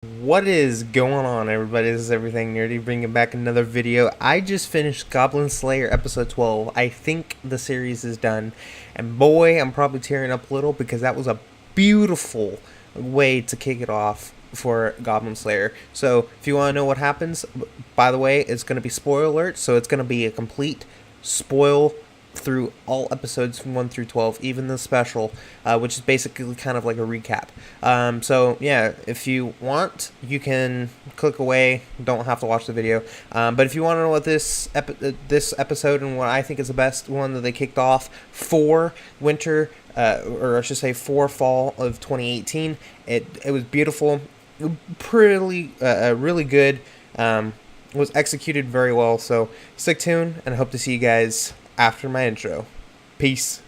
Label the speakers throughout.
Speaker 1: What is going on, everybody? This is Everything Nerdy, bringing back another video. I just finished Goblin Slayer episode 12. I think the series is done, and boy, I'm probably tearing up a little because that was a beautiful way to kick it off for Goblin Slayer. So, if you want to know what happens, by the way, it's going to be spoiler alert, so it's going to be a complete spoil through all episodes from 1 through 12, even the special, which is basically kind of like a recap. So yeah, if you want, you can click away, don't have to watch the video. But if you want to know what this episode and what I think is the best one that they kicked off for winter, or I should say for fall of 2018, it was beautiful, pretty really good, was executed very well. So stick tuned, and I hope to see you guys after my intro. Peace.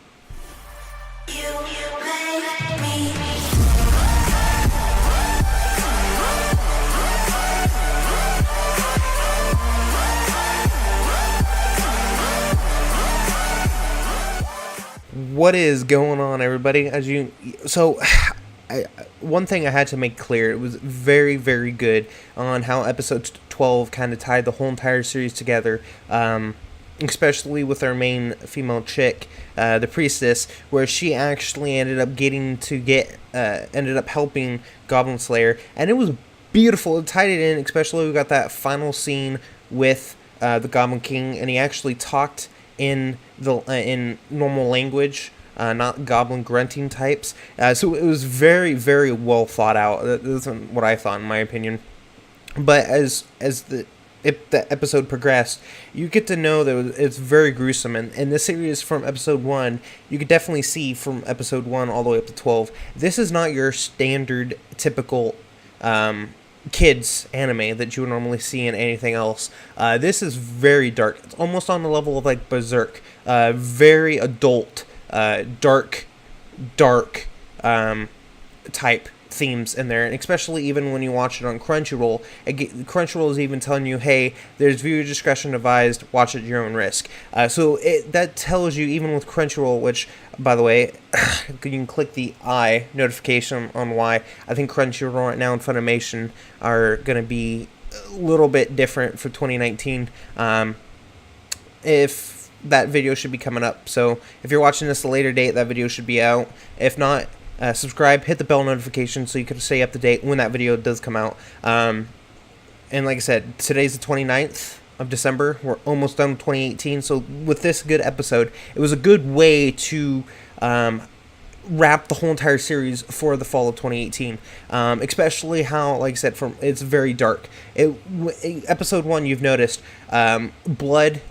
Speaker 1: What is going on, everybody? One thing I had to make clear, it was very, very good on how episode 12 kind of tied the whole entire series together. Especially with our main female chick, the priestess, where she actually ended up helping Goblin Slayer, and it was beautiful. It tied it in, especially we got that final scene with the Goblin King, and he actually talked in normal language, not goblin grunting types. So it was very, very well thought out. That isn't what I thought, in my opinion. But as the episode progressed, you get to know that it's very gruesome, and this series from episode 1, you could definitely see from episode 1 all the way up to 12, this is not your standard typical kids anime that you would normally see in anything else. This is very dark. It's almost on the level of like Berserk. Very adult, dark type themes in there, and especially even when you watch it on Crunchyroll. Crunchyroll is even telling you, hey, there's viewer discretion advised, watch at your own risk. So that tells you, even with Crunchyroll, which, by the way, you can click the I notification on why I think Crunchyroll right now and Funimation are going to be a little bit different for 2019. If that video should be coming up, so if you're watching this at a later date, that video should be out. If not, subscribe, hit the bell notification so you can stay up to date when that video does come out. And like I said, today's the 29th of December. We're almost done with 2018. So with this good episode, it was a good way to wrap the whole entire series for the fall of 2018. Especially how, like I said, it's very dark. Episode 1, you've noticed, blood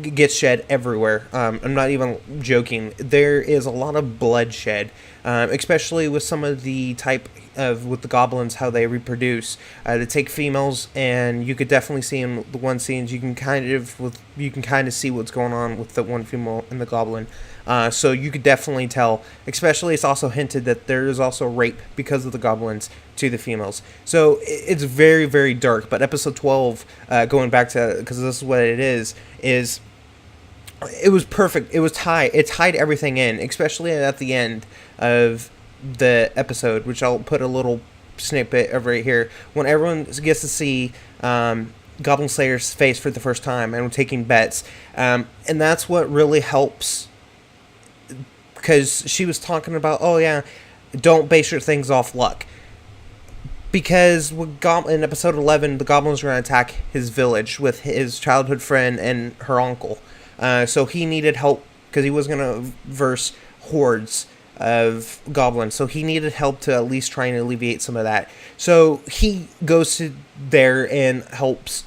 Speaker 1: gets shed everywhere. I'm not even joking. There is a lot of bloodshed, especially with some of the type of with the goblins, how they reproduce. They take females, and you could definitely see in the one scenes you can kind of see what's going on with the one female and the goblin. So you could definitely tell. Especially, it's also hinted that there is also rape because of the goblins to the females. So it's very, very dark. But episode 12, going back to, because this is what it is it was perfect. It tied everything in, especially at the end of the episode, which I'll put a little snippet of right here, when everyone gets to see Goblin Slayer's face for the first time, and we're taking bets. And that's what really helps, because she was talking about, oh yeah, don't base your things off luck. Because in episode 11, the goblins were going to attack his village with his childhood friend and her uncle. So he needed help, because he was going to verse hordes of goblins. So he needed help to at least try and alleviate some of that. So he goes to there and helps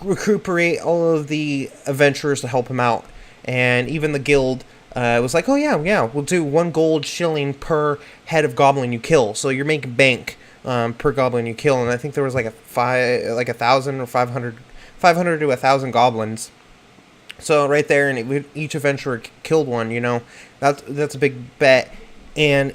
Speaker 1: recuperate all of the adventurers to help him out. And even the guild was like, oh yeah, we'll do 1 gold shilling per head of goblin you kill. So you're making bank per goblin you kill. And I think there was like 1,000 or 500 to 1,000 goblins. So right there, and each adventurer killed one. That's a big bet. And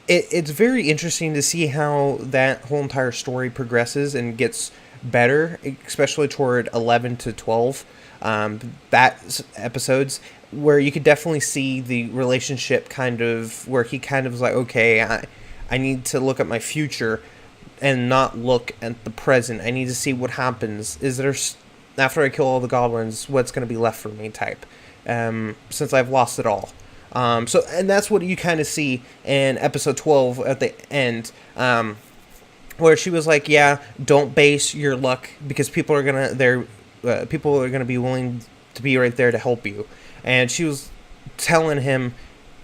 Speaker 1: it's very interesting to see how that whole entire story progresses and gets better, especially toward 11 to 12. That episodes where you could definitely see the relationship kind of where he kind of was like, okay, I need to look at my future, and not look at the present. I need to see what happens. Is there, after I kill all the goblins, what's going to be left for me type, since I've lost it all. And that's what you kind of see in episode 12 at the end, where she was like, yeah, don't base your luck, because people are gonna be willing to be right there to help you. And she was telling him,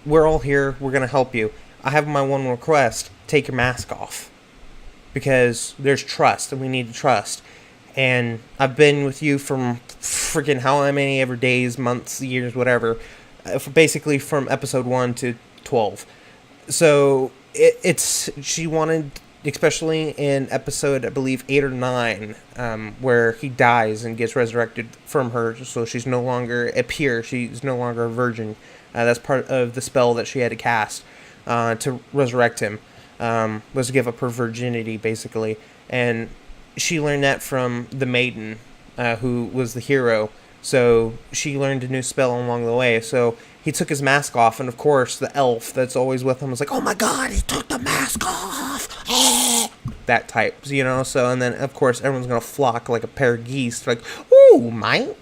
Speaker 1: we're all here, we're gonna help you. I have my one request: take your mask off, because there's trust, and we need to trust. And I've been with you from freaking how many ever days, months, years, whatever, basically from episode 1 to 12. So she wanted, especially in episode, I believe, 8 or 9, where he dies and gets resurrected from her, so she's no longer a peer, she's no longer a virgin. That's part of the spell that she had to cast to resurrect him, was to give up her virginity, basically. And she learned that from the maiden, who was the hero. So she learned a new spell along the way. So he took his mask off, and of course the elf that's always with him was like, "Oh my God, he took the mask off!" That type, you know. So, and then of course everyone's gonna flock like a pair of geese, like, "Ooh, mine."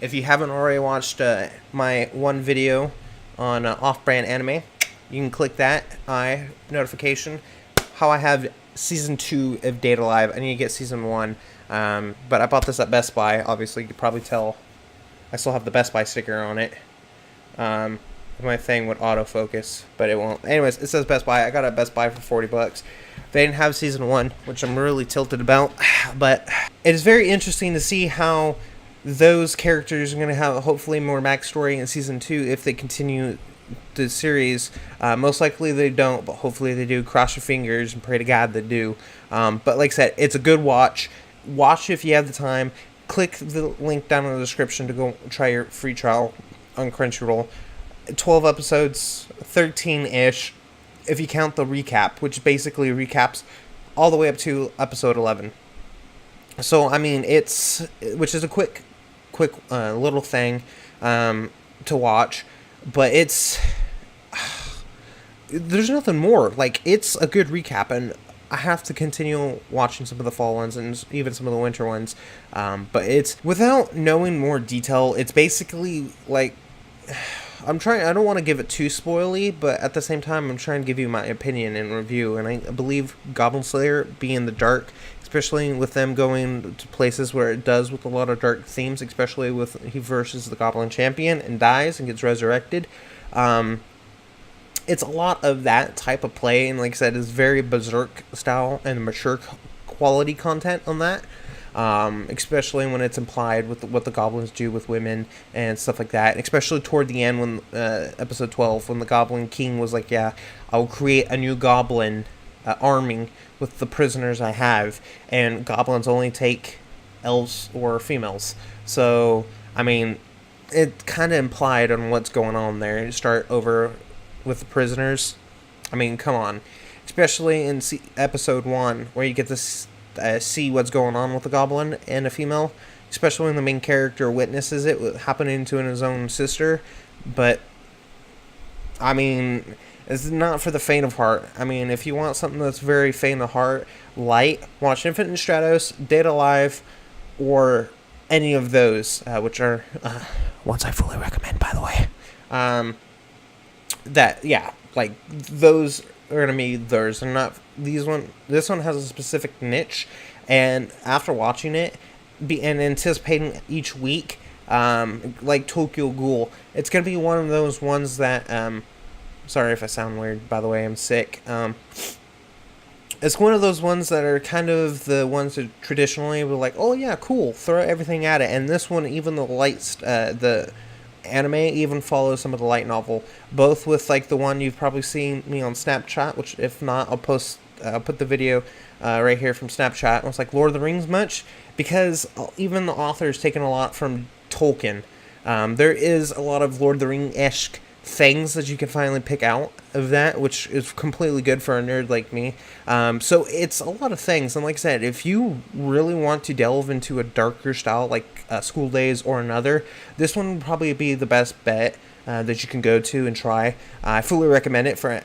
Speaker 1: If you haven't already watched my one video on off-brand anime, you can click that notification. How I have season 2 of Date Alive. I need to get season 1. But I bought this at Best Buy. Obviously, you could probably tell I still have the Best Buy sticker on it. My thing would autofocus, but it won't. Anyways, it says Best Buy. I got it at Best Buy for $40. They didn't have season 1, which I'm really tilted about. But it is very interesting to see how those characters are going to have hopefully more backstory in season 2 if they continue the series. Most likely they don't, but hopefully they do. Cross your fingers and pray to God they do. But like I said, it's a good watch. Watch if you have the time. Click the link down in the description to go try your free trial on Crunchyroll. 12 episodes, 13-ish, if you count the recap, which basically recaps all the way up to episode 11. So, I mean, which is a quick little thing to watch, but there's nothing more. Like, it's a good recap, and I have to continue watching some of the fall ones and even some of the winter ones. But it's, without knowing more detail, it's basically like, I don't want to give it too spoily, but at the same time, I'm trying to give you my opinion and review. And I believe Goblin Slayer being the dark, especially with them going to places where it does with a lot of dark themes, especially with he versus the Goblin Champion and dies and gets resurrected. It's a lot of that type of play, and like I said, it's very Berserk style and mature quality content on that, especially when it's implied with what the goblins do with women and stuff like that, especially toward the end when episode 12, when the Goblin King was like, yeah, I'll create a new goblin army with the prisoners I have, and goblins only take elves or females. So, I mean, it kind of implied on what's going on there. You start over with the prisoners. I mean, come on. Especially in episode 1, where you get to see what's going on with the goblin and a female. Especially when the main character witnesses it happening to his own sister. But, I mean, it's not for the faint of heart. I mean, if you want something that's very faint of heart, light, watch Infinite Stratos, Date Alive, or any of those, which are ones I fully recommend, by the way. Like, those are gonna be theirs, and not these one. This one has a specific niche, and after watching it, and anticipating each week, like Tokyo Ghoul, it's gonna be one of those ones that, sorry if I sound weird, by the way, I'm sick. It's one of those ones that are kind of the ones that traditionally were like, oh yeah, cool, throw everything at it, and this one, even the anime even follows some of the light novel, both with like the one you've probably seen me on Snapchat, which if not, I'll put the video right here from Snapchat. It's like Lord of the Rings much, because even the author's taken a lot from Tolkien. There is a lot of Lord of the Ring-esque things that you can finally pick out of that, which is completely good for a nerd like me. So it's a lot of things, and like I said, if you really want to delve into a darker style like School Days or another, this one would probably be the best bet that you can go to and try. I fully recommend it for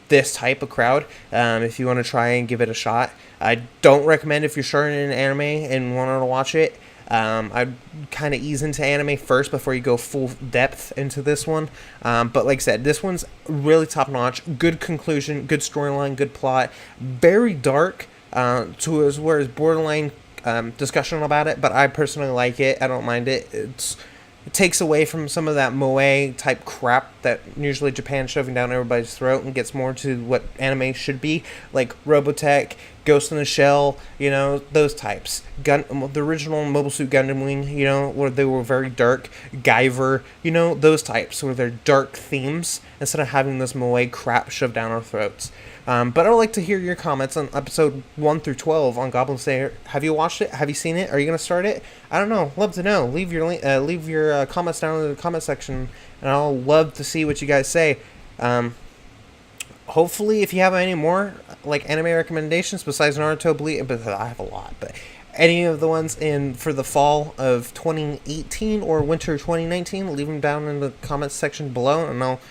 Speaker 1: this type of crowd. If you want to try and give it a shot, I don't recommend if you're starting in anime and wanting to watch it. I'd kind of ease into anime first before you go full depth into this one. But like I said, this one's really top notch. Good conclusion, good storyline, good plot. Very dark, to as where it's borderline discussion about it. But I personally like it. I don't mind it. It takes away from some of that moe type crap that usually Japan's shoving down everybody's throat, and gets more to what anime should be, like Robotech, Ghost in the Shell, you know, those types. The original Mobile Suit Gundam Wing, you know, where they were very dark. Guyver, you know, those types where they're dark themes instead of having this moe crap shoved down our throats. But I would like to hear your comments on episode 1 through 12 on Goblin Slayer. Have you watched it? Have you seen it? Are you going to start it? I don't know. Love to know. Leave your comments down in the comment section, and I'll love to see what you guys say. Hopefully, if you have any more like anime recommendations besides Naruto, Bleach, but I have a lot, but any of the ones for the fall of 2018 or winter 2019, leave them down in the comments section below, and I'll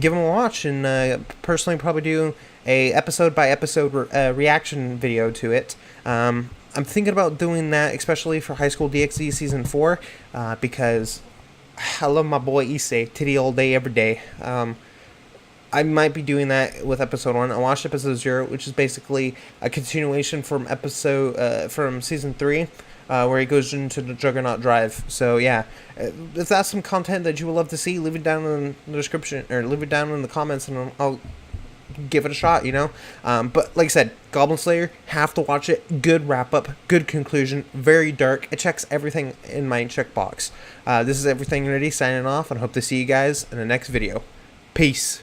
Speaker 1: give them a watch, and personally probably do a episode by episode reaction video to it. I'm thinking about doing that, especially for High School DxD Season 4, because I love my boy Issei, titty all day, every day. I might be doing that with episode 1. I watched episode 0, which is basically a continuation from from season 3, where he goes into the Juggernaut Drive. So yeah, if that's some content that you would love to see, leave it down in the description, or leave it down in the comments, and I'll give it a shot, you know. But like I said, Goblin Slayer, have to watch it. Good wrap up, good conclusion, very dark. It checks everything in my checkbox. This is Everything Nerdy signing off, and hope to see you guys in the next video. Peace.